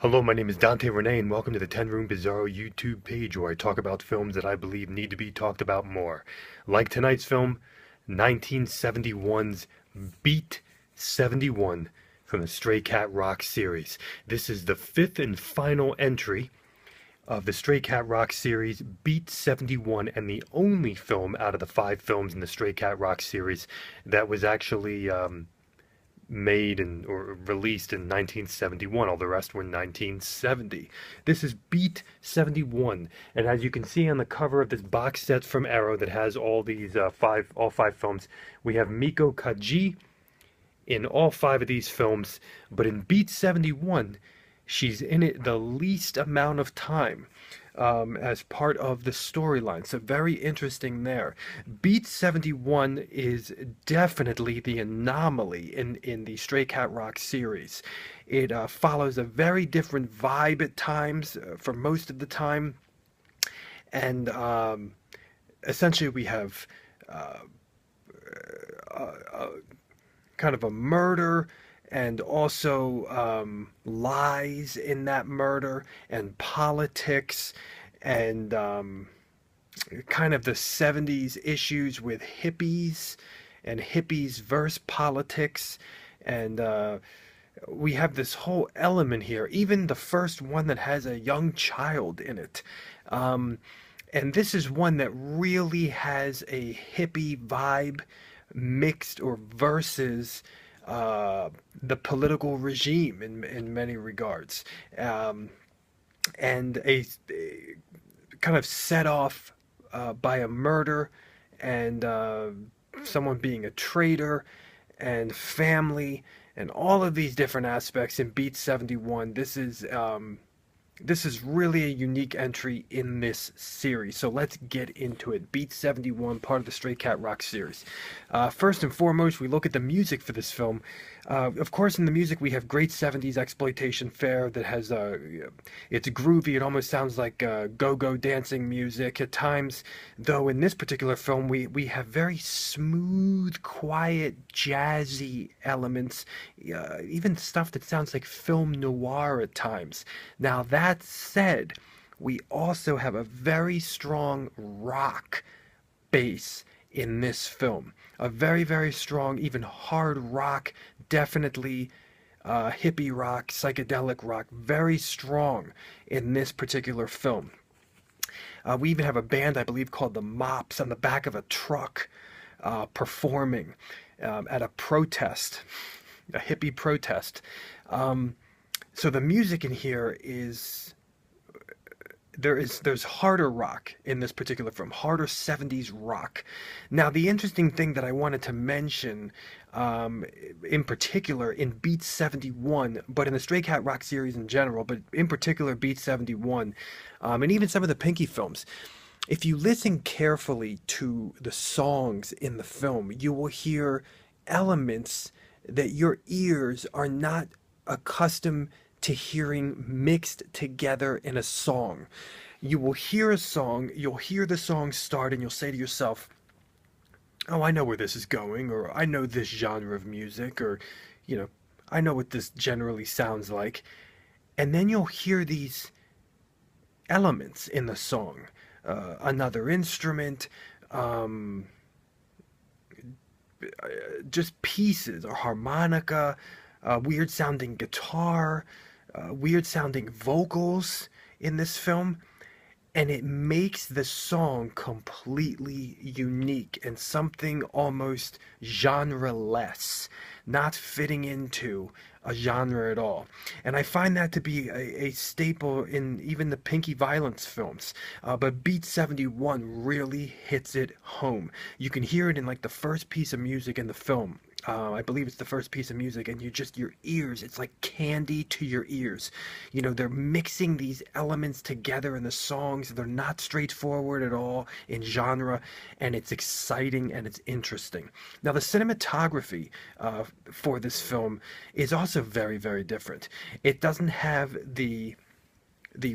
Hello, my name is Dante Renee, and welcome to the 10 Room Bizarro YouTube page where I talk about films that I believe need to be talked about more. Like tonight's film, 1971's Beat 71 from the Stray Cat Rock series. This is the fifth and final entry of the Stray Cat Rock series, Beat 71, and the only film out of the five films in the Stray Cat Rock series that was actually made and or released in 1971. All the rest were 1970. This is Beat 71, and as you can see on the cover of this box set from Arrow that has all these all five films, we have Miko Kaji in all five of these films, but in Beat 71, she's in it the least amount of time as part of the storyline. So very interesting there. Beat 71 is definitely the anomaly in the Stray Cat Rock series. It follows a very different vibe at times for most of the time. And essentially we have uh, uh, kind of a murder and also lies in that murder and politics and kind of the 70s issues with hippies and hippies versus politics. And we have this whole element here, even the first one that has a young child in it. Um, and this is one that really has a hippie vibe mixed or versus the political regime in many regards, and a kind of set off by a murder and someone being a traitor and family and all of these different aspects in Beat 71. This is really a unique entry in this series, so let's get into it. Beat 71, part of the Stray Cat Rock series. First and foremost, we look at the music for this film. Of course, in the music, we have great 70s exploitation fare that has, it's groovy, it almost sounds like go-go dancing music at times, though in this particular film, we have very smooth, quiet, jazzy elements, even stuff that sounds like film noir at times. Now, that said, we also have a very strong rock bass in this film. A very, very strong, even hard rock, definitely hippie rock, psychedelic rock, very strong in this particular film. We even have a band, I believe, called the Mops on the back of a truck performing at a protest, a hippie protest. So the music in here is there's harder rock in this particular film, harder 70s rock. Now, the interesting thing that I wanted to mention, in particular in Beat 71, but in the Stray Cat Rock series in general, but in particular Beat 71, and even some of the Pinky films, if you listen carefully to the songs in the film, you will hear elements that your ears are not accustomed to hearing mixed together in a song. You will hear a song, you'll hear the song start, and you'll say to yourself, oh, I know where this is going, or I know this genre of music, or, you know, I know what this generally sounds like. And then you'll hear these elements in the song, another instrument, um, just pieces, or harmonica, weird sounding guitar, weird sounding vocals in this film, and it makes the song completely unique and something almost genre-less, not fitting into a genre at all. And I find that to be a staple in even the Pinky Violence films. But Beat 71 really hits it home. You can hear it in like the first piece of music in the film. I believe it's the first piece of music, and your ears, it's like candy to your ears. You know, they're mixing these elements together in the songs. They're not straightforward at all in genre, and it's exciting and it's interesting. Now, the cinematography for this film is also very, very different. It doesn't have the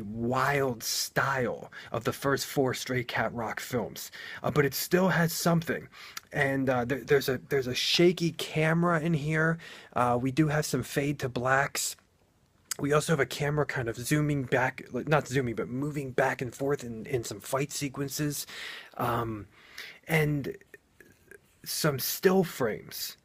wild style of the first four Stray Cat Rock films, but it still has something. And there's a shaky camera in here. We do have some fade to blacks We also have a camera kind of zooming back, like, not zooming, but moving back and forth in some fight sequences, um, and some still frames,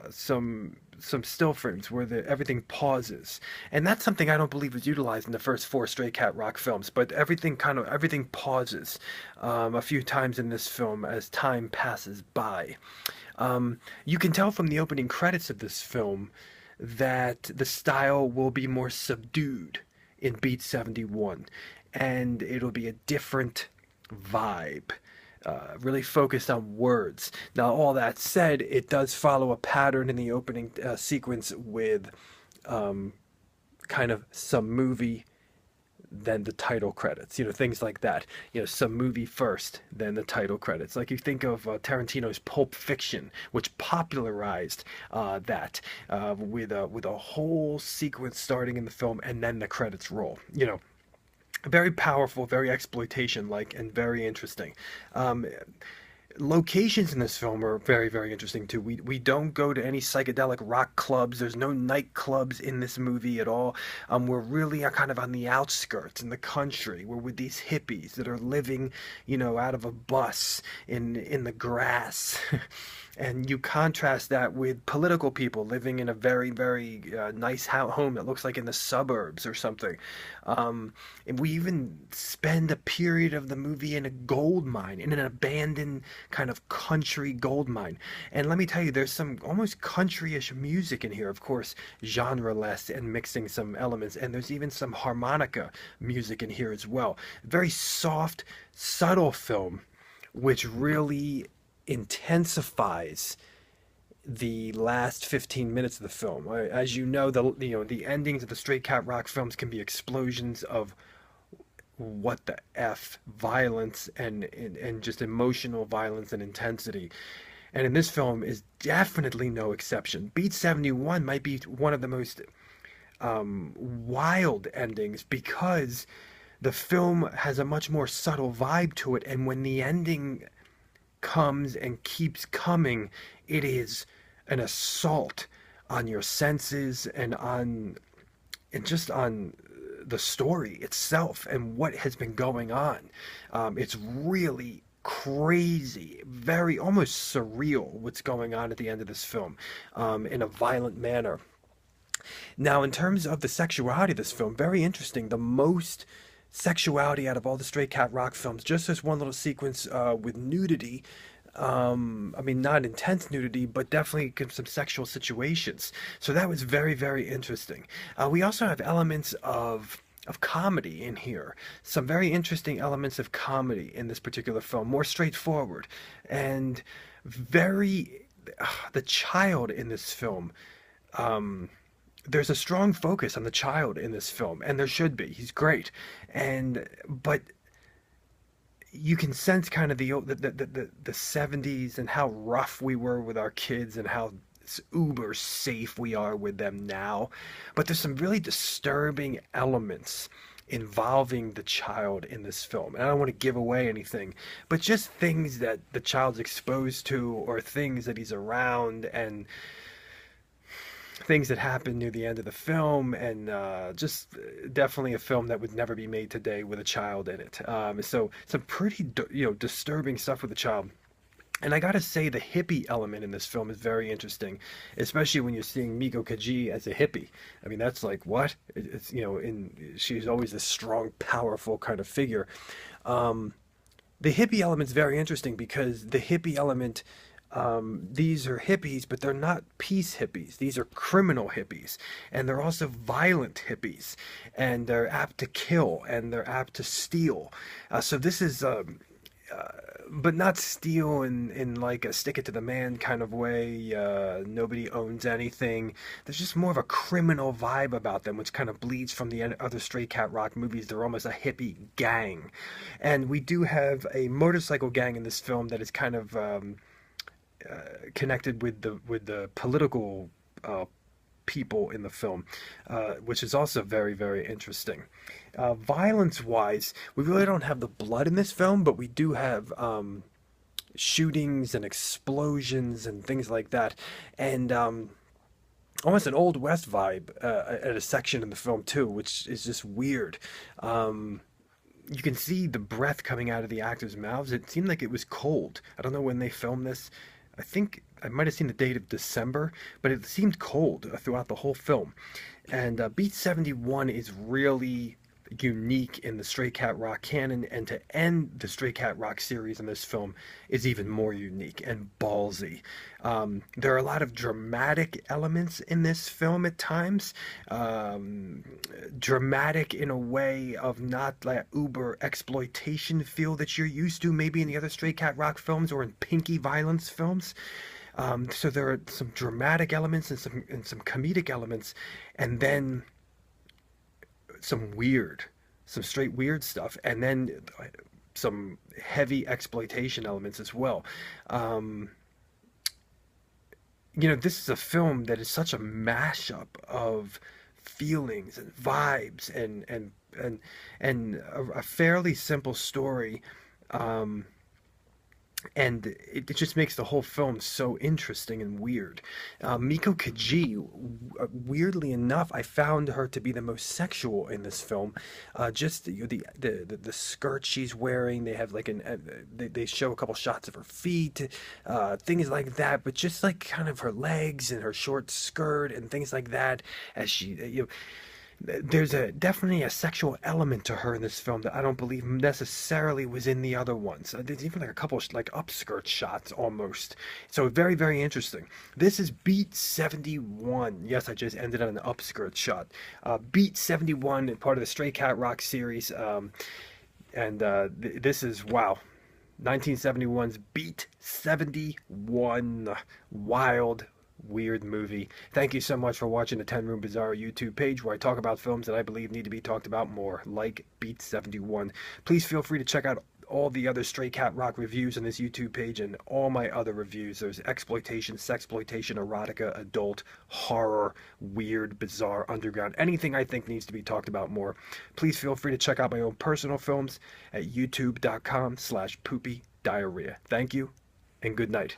some still frames where everything pauses, and that's something I don't believe was utilized in the first four Stray Cat Rock films. But everything pauses a few times in this film as time passes by. You can tell from the opening credits of this film that the style will be more subdued in Beat 71, and it'll be a different vibe, really focused on words. Now, all that said, it does follow a pattern in the opening sequence with kind of some movie, then the title credits, things like that. Some movie first, then the title credits. Like you think of Tarantino's Pulp Fiction, which popularized that with a whole sequence starting in the film and then the credits roll. Very powerful, very exploitation like, and very interesting. Um, Locations in this film are very, very interesting too. We don't go to any psychedelic rock clubs. There's no nightclubs in this movie at all. We're really kind of on the outskirts in the country. We're with these hippies that are living, out of a bus in the grass. And you contrast that with political people living in a very, very nice home that looks like in the suburbs or something. And we even spend a period of the movie in a gold mine, in an abandoned kind of country gold mine. And let me tell you, there's some almost countryish music in here, of course, genre-less and mixing some elements. And there's even some harmonica music in here as well. Very soft, subtle film, which really intensifies the last 15 minutes of the film. As you know, the endings of the Stray Cat Rock films can be explosions of what the F violence and just emotional violence and intensity. And in this film is definitely no exception. Beat 71 might be one of the most wild endings because the film has a much more subtle vibe to it, and when the ending comes and keeps coming, it is an assault on your senses and just on the story itself and what has been going on. It's really crazy, very almost surreal what's going on at the end of this film, in a violent manner. Now, in terms of the sexuality of this film, very interesting. The most sexuality out of all the Stray Cat Rock films. Just this one little sequence with nudity. I mean, not intense nudity, but definitely some sexual situations. So that was very, very interesting. We also have elements of comedy in here. Some very interesting elements of comedy in this particular film. More straightforward and very the child in this film. There's a strong focus on the child in this film, and there should be. He's great, but you can sense kind of the 70s and how rough we were with our kids and how uber safe we are with them now. But there's some really disturbing elements involving the child in this film. And I don't want to give away anything, but just things that the child's exposed to or things that he's around and things that happen near the end of the film, and just definitely a film that would never be made today with a child in it. So some pretty disturbing stuff with the child. And I gotta say, the hippie element in this film is very interesting, especially when you're seeing Miko Kaji as a hippie. I mean, that's like what? It's she's always this strong, powerful kind of figure. Um, the hippie element's very interesting because the hippie element, these are hippies, but they're not peace hippies. These are criminal hippies, and they're also violent hippies, and they're apt to kill, and they're apt to steal. So this is, but not steal in like a stick it to the man kind of way. Nobody owns anything. There's just more of a criminal vibe about them, which kind of bleeds from the other Stray Cat Rock movies. They're almost a hippie gang, and we do have a motorcycle gang in this film that is kind of connected with the political people in the film, which is also very, very interesting. Violence-wise, we really don't have the blood in this film, but we do have shootings and explosions and things like that. And almost an Old West vibe at a section in the film too, which is just weird. Um, you can see the breath coming out of the actors' mouths. It seemed like it was cold. I don't know when they filmed this. I think I might have seen the date of December, but it seemed cold throughout the whole film. And Beat 71 is really unique in the Stray Cat Rock canon, and to end the Stray Cat Rock series in this film is even more unique and ballsy. There are a lot of dramatic elements in this film at times. Um, Dramatic in a way of not like uber exploitation feel that you're used to maybe in the other Stray Cat Rock films or in Pinky Violence films. So there are some dramatic elements and some comedic elements, and then some straight weird stuff, and then some heavy exploitation elements as well. Um, this is a film that is such a mashup of feelings and vibes and a fairly simple story. Um, and it just makes the whole film so interesting and weird. Miko Kaji, weirdly enough, I found her to be the most sexual in this film. Just the skirt she's wearing, they have like they show a couple shots of her feet, things like that, but just like kind of her legs and her short skirt and things like that as she there's a definitely a sexual element to her in this film that I don't believe necessarily was in the other ones. There's even like a couple like upskirt shots almost. So very, very interesting. This is Beat 71. Yes, I just ended on an upskirt shot. Beat 71, part of the Stray Cat Rock series. And this is, wow, 1971's Beat 71. Wild, weird movie. Thank you so much for watching the 10 Room Bizarro YouTube page where I talk about films that I believe need to be talked about more, like Beat 71. Please feel free to check out all the other Stray Cat Rock reviews on this YouTube page and all my other reviews. There's exploitation, sexploitation, erotica, adult, horror, weird, bizarre, underground, anything I think needs to be talked about more. Please feel free to check out my own personal films at youtube.com/poopy diarrhea. Thank you and good night.